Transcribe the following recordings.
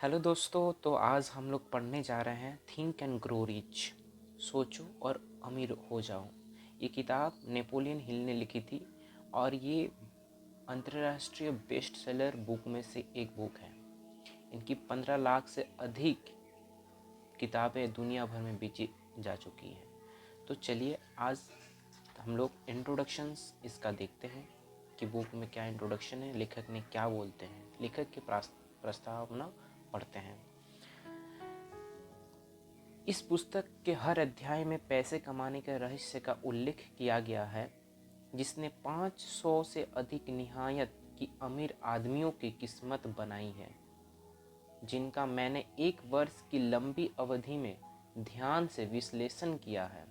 Hello दोस्तों, तो आज हम लोग पढ़ने जा रहे हैं थिंक एंड ग्रो रिच, सोचो और अमीर हो जाओ। ये किताब नेपोलियन हिल ने लिखी थी और ये अंतर्राष्ट्रीय बेस्ट सेलर बुक में से एक बुक है। इनकी 15 लाख से अधिक किताबें दुनिया भर में बेची जा चुकी हैं। तो चलिए आज हम लोग इंट्रोडक्शंस इसका देखते हैं कि बुक में क्या इंट्रोडक्शन है, लेखक ने क्या बोलते हैं, लेखक की प्रस्तावना पढ़ते हैं। इस पुस्तक के हर अध्याय में पैसे कमाने के रहस्य का उल्लेख किया गया है, जिसने 500 से अधिक निहायत की अमीर आदमियों की किस्मत बनाई है, जिनका मैंने एक वर्ष की लंबी अवधि में ध्यान से विश्लेषण किया है।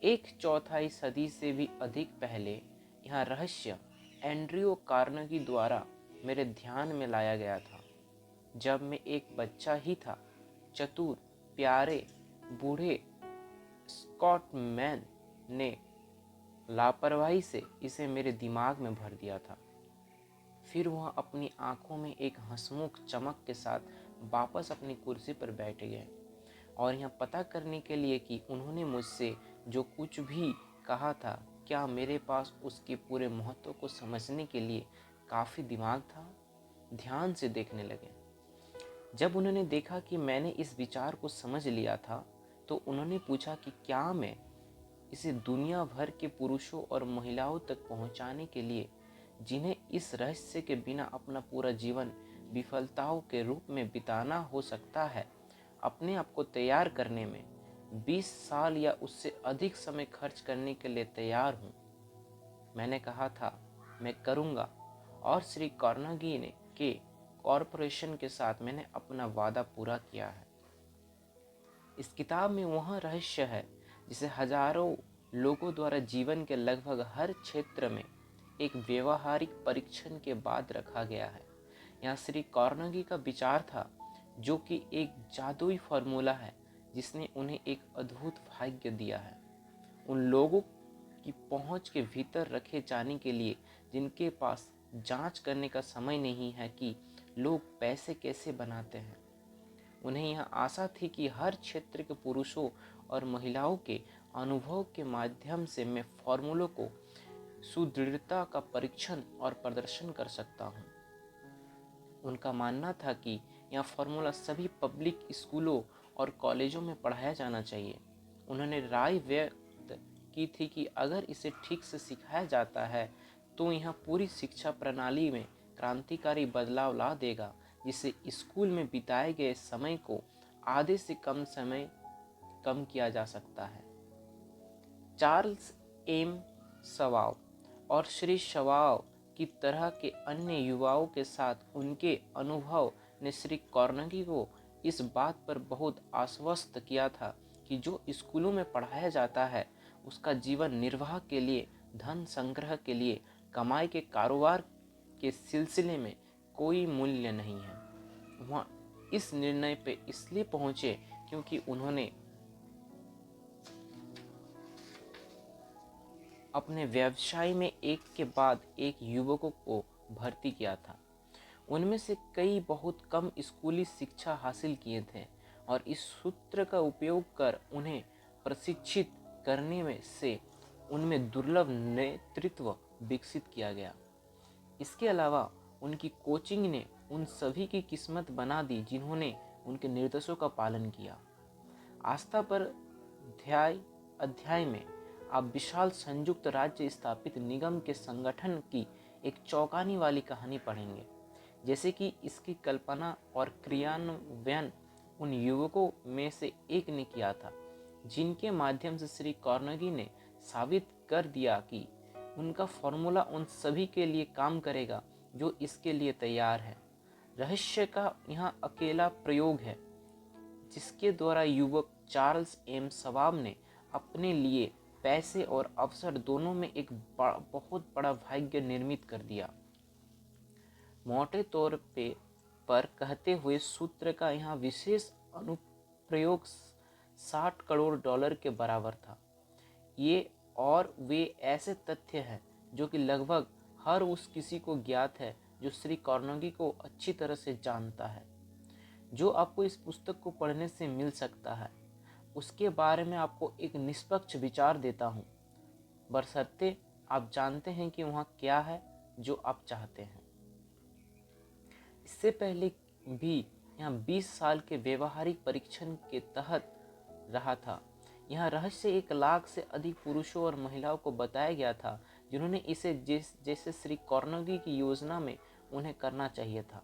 एक चौथाई सदी से भी अधिक पहले यह रहस्य एंड्रयू कार्नेगी द्वारा मेरे ध्यान में लाया गया था, जब मैं एक बच्चा ही था। चतुर प्यारे बूढ़े स्कॉटमैन ने लापरवाही से इसे मेरे दिमाग में भर दिया था। फिर वह अपनी आंखों में एक हंसमुख चमक के साथ वापस अपनी कुर्सी पर बैठ गए और यह पता करने के लिए कि उन्होंने मुझसे जो कुछ भी कहा था, क्या मेरे पास उसके पूरे महत्व को समझने के लिए काफ़ी दिमाग था, ध्यान से देखने लगे। जब उन्होंने देखा कि मैंने इस विचार को समझ लिया था, तो उन्होंने पूछा कि क्या मैं इसे दुनिया भर के पुरुषों और महिलाओं तक पहुंचाने के लिए, जिन्हें इस रहस्य के बिना अपना पूरा जीवन विफलताओं के रूप में बिताना हो सकता है, अपने आप को तैयार करने में 20 साल या उससे अधिक समय खर्च करने के लिए तैयार हूँ। मैंने कहा था मैं करूँगा, और श्री कार्नेगी ने के कॉरपोरेशन के साथ मैंने अपना वादा पूरा किया है। इस किताब में वह रहस्य है जिसे हजारों लोगों द्वारा जीवन के लगभग हर क्षेत्र में एक व्यवहारिक परीक्षण के बाद रखा गया है। यहाँ श्री कार्नेगी का विचार था, जो कि एक जादुई फार्मूला है जिसने उन्हें एक अद्भुत भाग्य दिया है। उन लोगों की पहुंच के भीतर रखे जाने के लिए जिनके पास जांच करने का समय नहीं है कि लोग पैसे कैसे बनाते हैं। उन्हें यह आशा थी कि हर क्षेत्र के पुरुषों और महिलाओं के अनुभव के माध्यम से मैं फॉर्मूलों को सुदृढ़ता का परीक्षण और प्रदर्शन कर सकता हूँ। उनका मानना था कि यह फॉर्मूला सभी पब्लिक स्कूलों और कॉलेजों में पढ़ाया जाना चाहिए। उन्होंने राय व्यक्त की थी कि अगर इसे ठीक से सिखाया जाता है तो यह पूरी शिक्षा प्रणाली में क्रांतिकारी बदलाव ला देगा, जिससे स्कूल में बिताए गए समय को आधे से कम समय कम किया जा सकता है। चार्ल्स एम शवाब और श्री शवाब की तरह के अन्य युवाओं के साथ उनके अनुभव ने श्री कार्नेगी को इस बात पर बहुत आश्वस्त किया था कि जो स्कूलों में पढ़ाया जाता है उसका जीवन निर्वाह के लिए, धन संग्रह के लिए, कमाई के कारोबार के सिलसिले में कोई मूल्य नहीं है। वह इस निर्णय पे इसलिए पहुंचे क्योंकि उन्होंने अपने व्यवसाय में एक के बाद एक युवकों को भर्ती किया था। उनमें से कई बहुत कम स्कूली शिक्षा हासिल किए थे और इस सूत्र का उपयोग कर उन्हें प्रशिक्षित करने में से उनमें दुर्लभ नेतृत्व विकसित किया गया। इसके अलावा उनकी कोचिंग ने उन सभी की किस्मत बना दी जिन्होंने उनके निर्देशों का पालन किया। आस्था पर अध्याय में आप विशाल संयुक्त राज्य स्थापित निगम के संगठन की एक चौंकाने वाली कहानी पढ़ेंगे, जैसे कि इसकी कल्पना और क्रियान्वयन उन युवकों में से एक ने किया था, जिनके माध्यम से श्री कार्नेगी ने साबित कर दिया कि उनका फॉर्मूला उन सभी के लिए काम करेगा जो इसके लिए तैयार है। रहस्य का यह अकेला प्रयोग है जिसके द्वारा युवक चार्ल्स एम शवाब ने अपने लिए पैसे और अवसर दोनों में एक बहुत बड़ा भाग्य निर्मित कर दिया। मोटे तौर पर कहते हुए सूत्र का यहाँ विशेष अनुप्रयोग 60 करोड़ डॉलर के बराबर था। ये और वे ऐसे तथ्य हैं जो कि लगभग हर उस किसी को ज्ञात है जो श्री कार्नेगी को अच्छी तरह से जानता है। जो आपको इस पुस्तक को पढ़ने से मिल सकता है, उसके बारे में आपको एक निष्पक्ष विचार देता हूँ, बशर्ते आप जानते हैं कि वहाँ क्या है जो आप चाहते हैं। इससे पहले भी यहाँ 20 साल के व्यवहारिक परीक्षण के तहत रहा था। यह रहस्य 1 लाख से अधिक पुरुषों और महिलाओं को बताया गया था जिन्होंने इसे जैसे श्री कार्नेगी की योजना में उन्हें करना चाहिए था,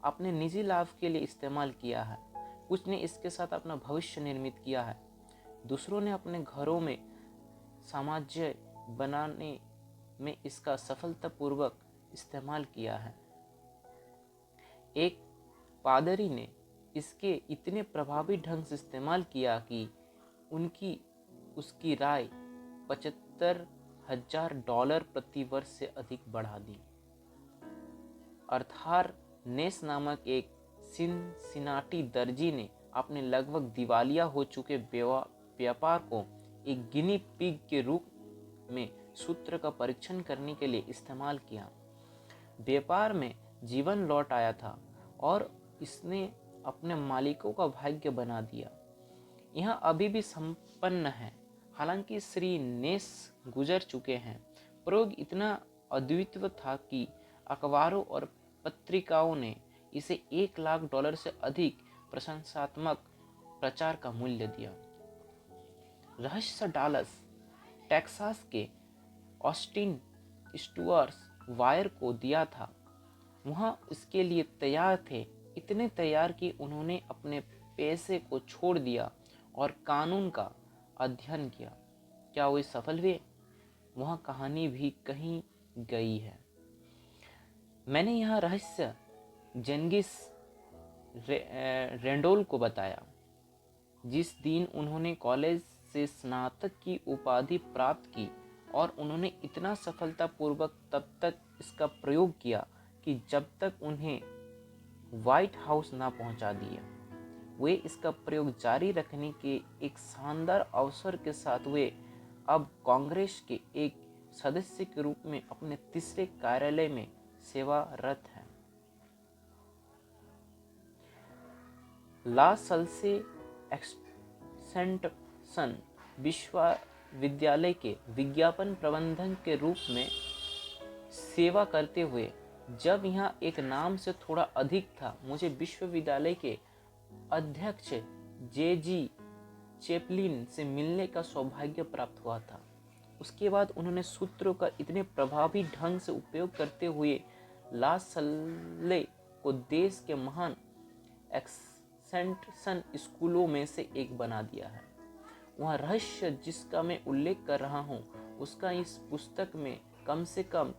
अपने निजी लाभ के लिए इस्तेमाल किया है। कुछ ने इसके साथ अपना भविष्य निर्मित किया है, दूसरों ने अपने घरों में साम्राज्य बनाने में इसका सफलतापूर्वक इस्तेमाल किया है। एक पादरी ने इसके इतने प्रभावी ढंग से इस्तेमाल किया कि उसकी राय $75,000 प्रति वर्ष से अधिक बढ़ा दी। अर्थार नेस नामक एक सिनसिनाटी दर्जी ने अपने लगभग दिवालिया हो चुके व्यापार को एक गिनी पिग के रूप में सूत्र का परीक्षण करने के लिए इस्तेमाल किया। व्यापार में जीवन लौट आया था और इसने अपने मालिकों का भाग्य बना दिया। यह अभी भी संपन्न है, हालांकि श्री नेस गुजर चुके हैं। प्रयोग इतना अद्वितीय था कि अखबारों और पत्रिकाओं ने इसे $1,00,000 से अधिक प्रशंसात्मक प्रचार का मूल्य दिया। रहस्य डालस टेक्सास के ऑस्टिन स्टुअर्स वायर को दिया था। वहाँ इसके लिए तैयार थे, इतने तैयार कि उन्होंने अपने पैसे को छोड़ दिया और कानून का अध्ययन किया। क्या वे सफल हुए? वहाँ कहानी भी कहीं गई है। मैंने यह रहस्य जेंगिस रेंडोल को बताया। जिस दिन उन्होंने कॉलेज से स्नातक की उपाधि प्राप्त की और उन्होंने इतना सफलतापूर्वक तब तक इसका प्रयोग किया कि जब तक उन्हें व्हाइट हाउस ना पहुंचा दिया, वे इसका प्रयोग जारी रखने के एक शानदार अवसर के साथ वे अब कांग्रेस के एक सदस्य के रूप में अपने तीसरे कार्यालय में सेवारत हैं। ला सल्से एक्सटेंशन विश्वविद्यालय के विज्ञापन प्रबंधक के रूप में सेवा करते हुए, जब यहाँ एक नाम से थोड़ा अधिक था, मुझे विश्वविद्यालय के अध्यक्ष J.G. चैपलिन से मिलने का सौभाग्य प्राप्त हुआ था। उसके बाद उन्होंने सूत्रों का इतने प्रभावी ढंग से उपयोग करते हुए ला सल्ले को देश के महान एक्सटेंशन स्कूलों में से एक बना दिया है। वह रहस्य जिसका मैं उल्लेख कर रहा हूँ, उसका इस पुस्तक में कम से कम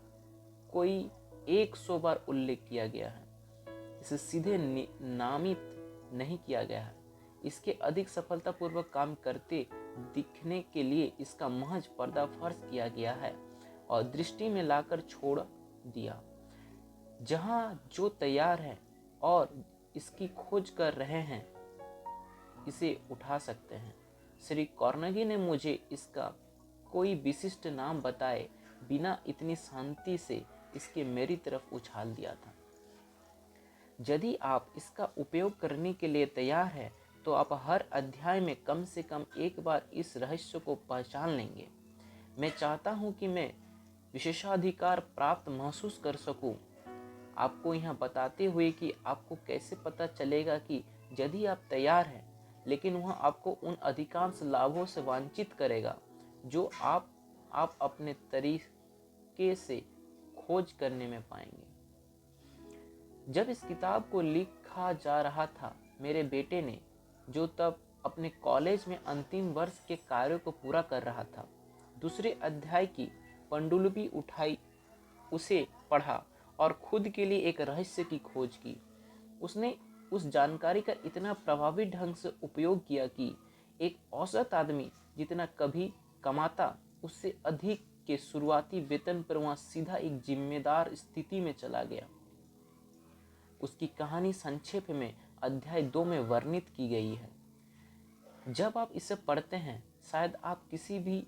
कोई 100 बार उल्लेख किया गया है। इसे सीधे नामित नहीं किया गया है। इसके अधिक सफलतापूर्वक काम करते दिखने के लिए इसका महज पर्दाफाश किया गया है और दृष्टि में लाकर छोड़ दिया। जहाँ जो तैयार है और इसकी खोज कर रहे हैं, इसे उठा सकते हैं। श्री कार्नेगी ने मुझे इसका कोई विशिष्ट नाम बताए बिना इतनी शांति से इसके मेरी तरफ उछाल दिया था। यदि आप इसका उपयोग करने के लिए तैयार हैं, तो आप हर अध्याय में कम से कम एक बार इस रहस्य को पहचान लेंगे। मैं चाहता हूं कि मैं विशेषाधिकार प्राप्त महसूस कर सकूं, आपको यह बताते हुए कि आपको कैसे पता चलेगा कि यदि आप तैयार हैं, लेकिन वह आपको उन अधिकांश लाभों से वंचित करेगा जो आप अपने तरीके से खोज करने में पाएंगे। जब इस किताब को लिखा जा रहा था, मेरे बेटे ने, जो तब अपने कॉलेज में अंतिम वर्ष के कार्यों को पूरा कर रहा था, दूसरे अध्याय की पांडुलिपि उठाई, उसे पढ़ा और खुद के लिए एक रहस्य की खोज की। उसने उस जानकारी का इतना प्रभावी ढंग से उपयोग किया कि एक औसत आदमी जितना कभी कमाता, उससे अधिक के शुरुआती वेतन पर वहाँ सीधा एक जिम्मेदार स्थिति में चला गया। उसकी कहानी संक्षेप में अध्याय 2 में वर्णित की गई है। जब आप इसे पढ़ते हैं, शायद आप किसी भी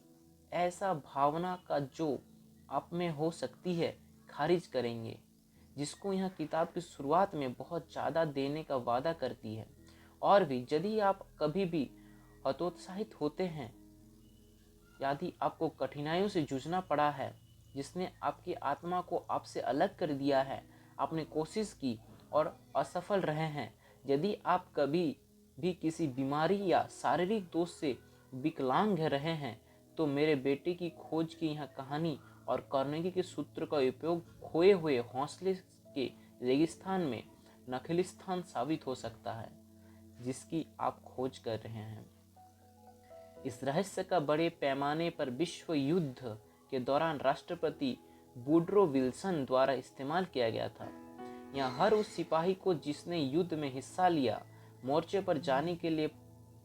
ऐसा भावना का जो आप में हो सकती है खारिज करेंगे। जिसको यहाँ किताब की शुरुआत में बहुत ज़्यादा देने का वादा करती है। और भी यदि आप कभी भी हतोत्साहित होते हैं, यदि आपको कठिनाइयों से जूझना पड़ा है, जिसने आपकी आत्मा को आपसे अलग कर दिया है, आपने कोशिश की और असफल रहे हैं, यदि आप कभी भी किसी बीमारी या शारीरिक दोष से विकलांग रहे हैं, तो मेरे बेटे की खोज की यह कहानी और कार्नेगी के सूत्र का उपयोग खोए हुए हौसले के रेगिस्तान में नखिलिस्तान साबित हो सकता है, जिसकी आप खोज कर रहे हैं। इस रहस्य का बड़े पैमाने पर विश्व युद्ध के दौरान राष्ट्रपति वुडरो विल्सन द्वारा इस्तेमाल किया गया था। यहाँ हर उस सिपाही को जिसने युद्ध में हिस्सा लिया, मोर्चे पर जाने के लिए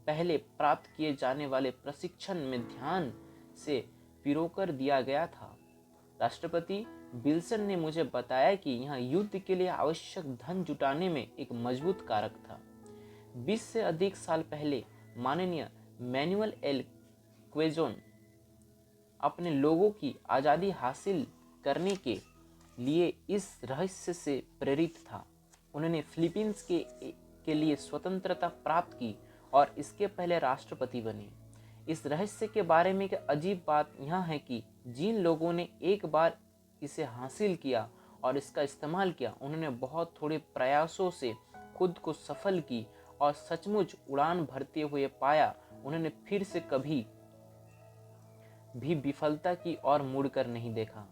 पहले प्राप्त किए जाने वाले प्रशिक्षण में ध्यान से पिरोकर दिया गया था। राष्ट्रपति विल्सन ने मुझे बताया कि यह युद्ध के लिए आवश्यक धन जुटाने में एक मजबूत कारक था। 20 से अधिक साल पहले माननीय मैनुअल एल क्वेजोन अपने लोगों की आज़ादी हासिल करने के लिए इस रहस्य से प्रेरित था। उन्होंने फिलीपींस के लिए स्वतंत्रता प्राप्त की और इसके पहले राष्ट्रपति बने। इस रहस्य के बारे में एक अजीब बात यह है कि जिन लोगों ने एक बार इसे हासिल किया और इसका इस्तेमाल किया, उन्होंने बहुत थोड़े प्रयासों से खुद को सफल की और सचमुच उड़ान भरते हुए पाया। उन्होंने फिर से कभी भी विफलता की ओर मुड़कर नहीं देखा।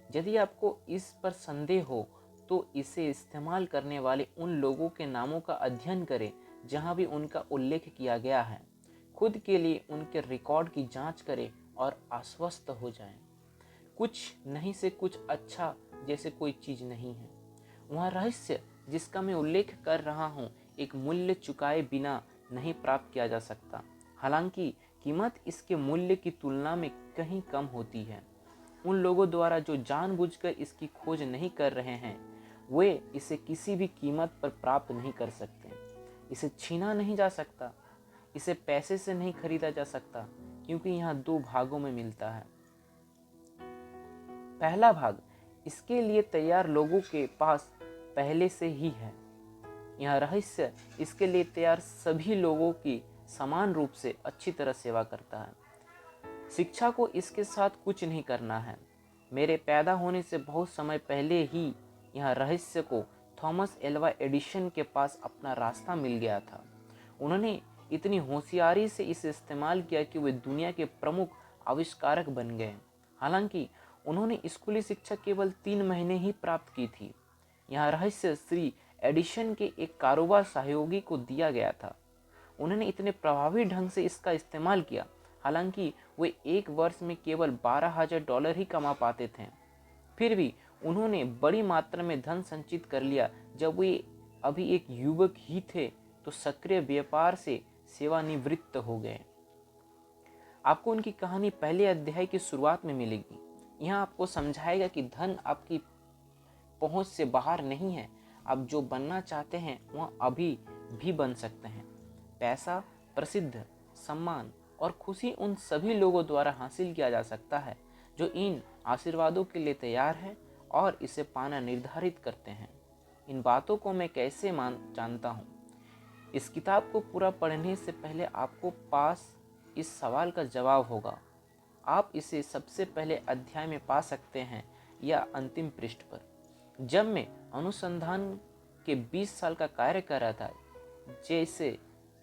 यदि आपको इस पर संदेह हो तो इसे इस्तेमाल करने वाले उन लोगों के नामों का अध्ययन करें जहां भी उनका उल्लेख किया गया है। खुद के लिए उनके रिकॉर्ड की जांच करें और आश्वस्त हो जाएं। कुछ नहीं से कुछ अच्छा जैसे कोई चीज़ नहीं है। वह रहस्य जिसका मैं उल्लेख कर रहा हूँ एक मूल्य चुकाए बिना नहीं प्राप्त किया जा सकता। हालांकि कीमत इसके मूल्य की तुलना में कहीं कम होती है। उन लोगों द्वारा जो जानबूझकर इसकी खोज नहीं कर रहे हैं, वे इसे किसी भी कीमत पर प्राप्त नहीं कर सकते। इसे छीना नहीं जा सकता, इसे पैसे से नहीं खरीदा जा सकता, क्योंकि यहाँ 2 भागों में मिलता है। पहला भाग इसके लिए तैयार लोगों के पास पहले से ही है। यह रहस्य इसके लिए तैयार सभी लोगों की समान रूप से अच्छी तरह सेवा करता है। शिक्षा को इसके साथ कुछ नहीं करना है। मेरे पैदा होने से बहुत समय पहले ही यह रहस्य को थॉमस एल्वा एडिसन के पास अपना रास्ता मिल गया था। उन्होंने इतनी होशियारी से इसे इस्तेमाल किया कि वे दुनिया के प्रमुख आविष्कारक बन गए। हालांकि उन्होंने स्कूली शिक्षा केवल 3 महीने ही प्राप्त की थी। यह रहस्य श्री एडिसन के एक कारोबार सहयोगी को दिया गया था। उन्होंने इतने प्रभावी ढंग से इसका इस्तेमाल किया, हालांकि वे 1 वर्ष में केवल $12,000 ही कमा पाते थे। फिर भी उन्होंने बड़ी मात्रा में धन संचित कर लिया। जब वे अभी एक युवक ही थे तो सक्रिय व्यापार से सेवानिवृत्त हो गए। आपको उनकी कहानी पहले अध्याय की शुरुआत में मिलेगी। यहाँ आपको समझाएगा कि धन आपकी पहुँच से बाहर नहीं है। आप जो बनना चाहते हैं वह अभी भी बन सकते हैं। पैसा, प्रसिद्ध, सम्मान और खुशी उन सभी लोगों द्वारा हासिल किया जा सकता है जो इन आशीर्वादों के लिए तैयार हैं और इसे पाना निर्धारित करते हैं। इन बातों को मैं कैसे जानता हूँ? इस किताब को पूरा पढ़ने से पहले आपको पास इस सवाल का जवाब होगा। आप इसे सबसे पहले अध्याय में पा सकते हैं या अंतिम पृष्ठ पर। जब मैं अनुसंधान के 20 साल का कार्य कर रहा था, जैसे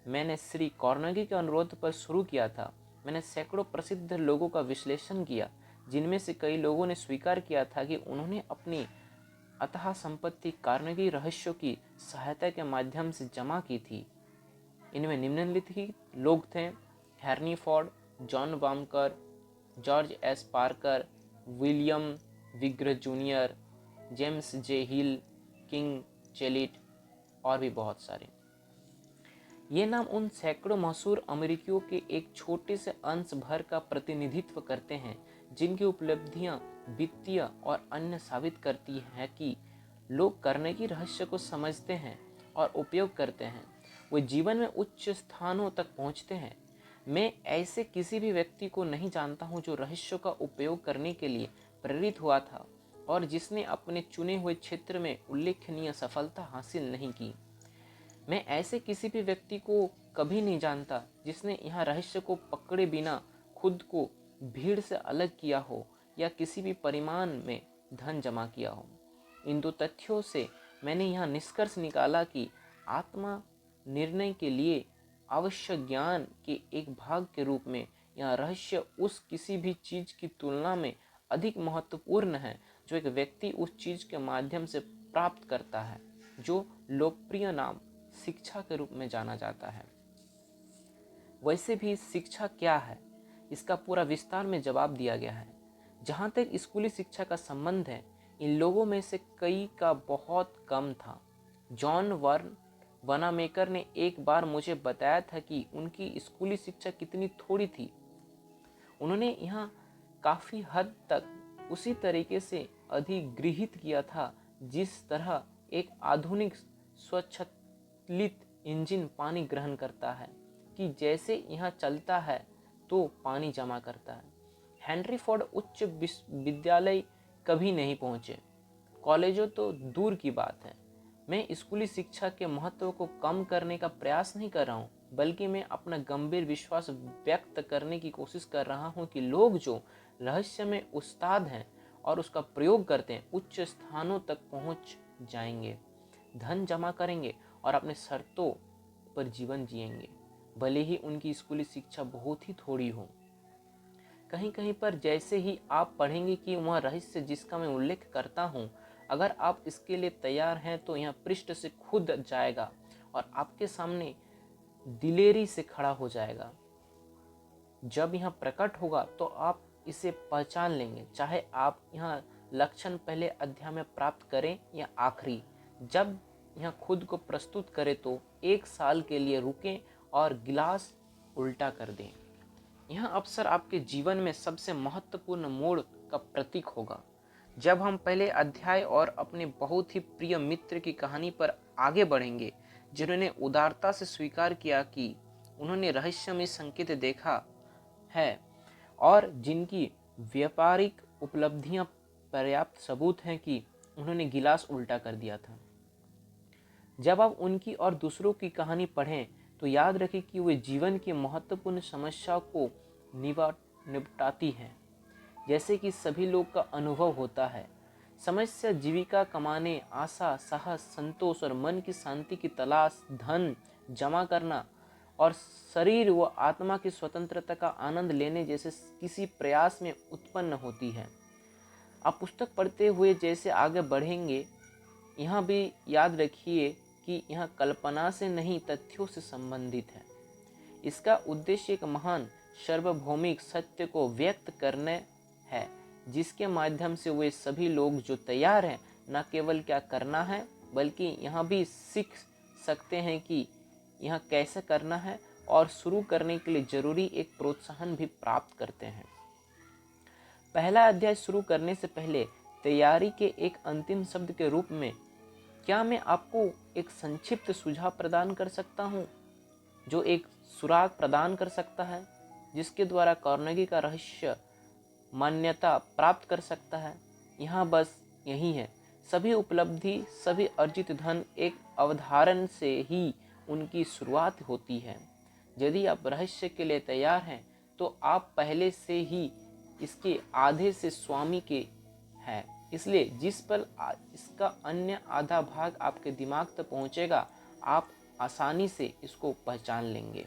मैंने श्री कार्नेगी के अनुरोध पर शुरू किया था, मैंने सैकड़ों प्रसिद्ध लोगों का विश्लेषण किया, जिनमें से कई लोगों ने स्वीकार किया था कि उन्होंने अपनी अथाह संपत्ति कार्नेगी रहस्यों की सहायता के माध्यम से जमा की थी। इनमें निम्नलिखित लोग थे: हेनरी फोर्ड, जॉन बामकर, George S Parker, William Wrigley Junior, James J Hill, King Gillette और भी बहुत सारे। ये नाम उन सैकड़ों मशहूर अमेरिकियों के एक छोटे से अंश भर का प्रतिनिधित्व करते हैं जिनकी उपलब्धियां वित्तीय और अन्य साबित करती हैं कि लोग कार्नेगी रहस्य को समझते हैं और उपयोग करते हैं। वे जीवन में उच्च स्थानों तक पहुंचते हैं। मैं ऐसे किसी भी व्यक्ति को नहीं जानता हूं जो रहस्यों का उपयोग करने के लिए प्रेरित हुआ था और जिसने अपने चुने हुए क्षेत्र में उल्लेखनीय सफलता हासिल नहीं की। मैं ऐसे किसी भी व्यक्ति को कभी नहीं जानता जिसने यहाँ रहस्य को पकड़े बिना खुद को भीड़ से अलग किया हो या किसी भी परिमाण में धन जमा किया हो। इन दो तथ्यों से मैंने यहाँ निष्कर्ष निकाला कि आत्मा निर्णय के लिए आवश्यक ज्ञान के एक भाग के रूप में यह रहस्य उस किसी भी चीज की तुलना में अधिक महत्वपूर्ण है जो एक व्यक्ति उस चीज के माध्यम से प्राप्त करता है, जो लोकप्रिय नाम शिक्षा के रूप में जाना जाता है। वैसे भी शिक्षा क्या है, इसका पूरा विस्तार में जवाब दिया गया है। जहाँ तक स्कूली शिक्षा का संबंध है, इन लोगों में से कई का बहुत कम था। जॉन वनामेकर ने एक बार मुझे बताया था कि उनकी स्कूली शिक्षा कितनी थोड़ी थी। उन्होंने यहाँ काफ़ी हद तक उसी तरीके से अधिगृहित किया था जिस तरह एक आधुनिक स्वचालित इंजन पानी ग्रहण करता है, कि जैसे यहाँ चलता है तो पानी जमा करता है। हेनरी फोर्ड उच्च विद्यालय कभी नहीं पहुँचे, कॉलेजों तो दूर की बात है। मैं स्कूली शिक्षा के महत्व को कम करने का प्रयास नहीं कर रहा हूँ, बल्कि मैं अपना गंभीर विश्वास व्यक्त करने की कोशिश कर रहा हूँ कि लोग जो रहस्य में उस्ताद हैं और उसका प्रयोग करते हैं, उच्च स्थानों तक पहुँच जाएंगे, धन जमा करेंगे और अपने शर्तों पर जीवन जिएंगे, भले ही उनकी स्कूली शिक्षा बहुत ही थोड़ी हो। कहीं कहीं पर जैसे ही आप पढ़ेंगे कि वह रहस्य जिसका मैं उल्लेख करता हूँ, अगर आप इसके लिए तैयार हैं तो यह पृष्ठ से खुद जाएगा और आपके सामने दिलेरी से खड़ा हो जाएगा। जब यह प्रकट होगा तो आप इसे पहचान लेंगे, चाहे आप यह लक्षण पहले अध्याय में प्राप्त करें या आखिरी। जब यह खुद को प्रस्तुत करे तो 1 साल के लिए रुकें और गिलास उल्टा कर दें। यह अवसर आपके जीवन में सबसे महत्वपूर्ण मोड़ का प्रतीक होगा। जब हम पहले अध्याय और अपने बहुत ही प्रिय मित्र की कहानी पर आगे बढ़ेंगे, जिन्होंने उदारता से स्वीकार किया कि उन्होंने रहस्यमय संकेत देखा है और जिनकी व्यापारिक उपलब्धियां पर्याप्त सबूत हैं कि उन्होंने गिलास उल्टा कर दिया था। जब आप उनकी और दूसरों की कहानी पढ़ें तो याद रखें कि वे जीवन की महत्वपूर्ण समस्याओं को निपटाती हैं, जैसे कि सभी लोग का अनुभव होता है। समस्या जीविका कमाने, आशा, साहस, संतोष और मन की शांति की तलाश, धन जमा करना और शरीर व आत्मा की स्वतंत्रता का आनंद लेने जैसे किसी प्रयास में उत्पन्न होती है। आप पुस्तक पढ़ते हुए जैसे आगे बढ़ेंगे, यहाँ भी याद रखिए कि यह कल्पना से नहीं तथ्यों से संबंधित है। इसका उद्देश्य एक महान सार्वभौमिक सत्य को व्यक्त करने है, जिसके माध्यम से वे सभी लोग जो तैयार हैं न केवल क्या करना है, बल्कि यह भी सीख सकते हैं कि यह कैसे करना है और शुरू करने के लिए जरूरी एक प्रोत्साहन भी प्राप्त करते हैं। पहला अध्याय शुरू करने से पहले तैयारी के एक अंतिम शब्द के रूप में क्या मैं आपको एक संक्षिप्त सुझाव प्रदान कर सकता हूँ, जो एक सुराग प्रदान कर सकता है, जिसके द्वारा कार्नेगी का रहस्य मान्यता प्राप्त कर सकता है। यहाँ बस यही है, सभी उपलब्धि, सभी अर्जित धन एक अवधारण से ही उनकी शुरुआत होती है। यदि आप रहस्य के लिए तैयार हैं तो आप पहले से ही इसके आधे से स्वामी के हैं, इसलिए जिस पल इसका अन्य आधा भाग आपके दिमाग तक पहुँचेगा, आप आसानी से इसको पहचान लेंगे।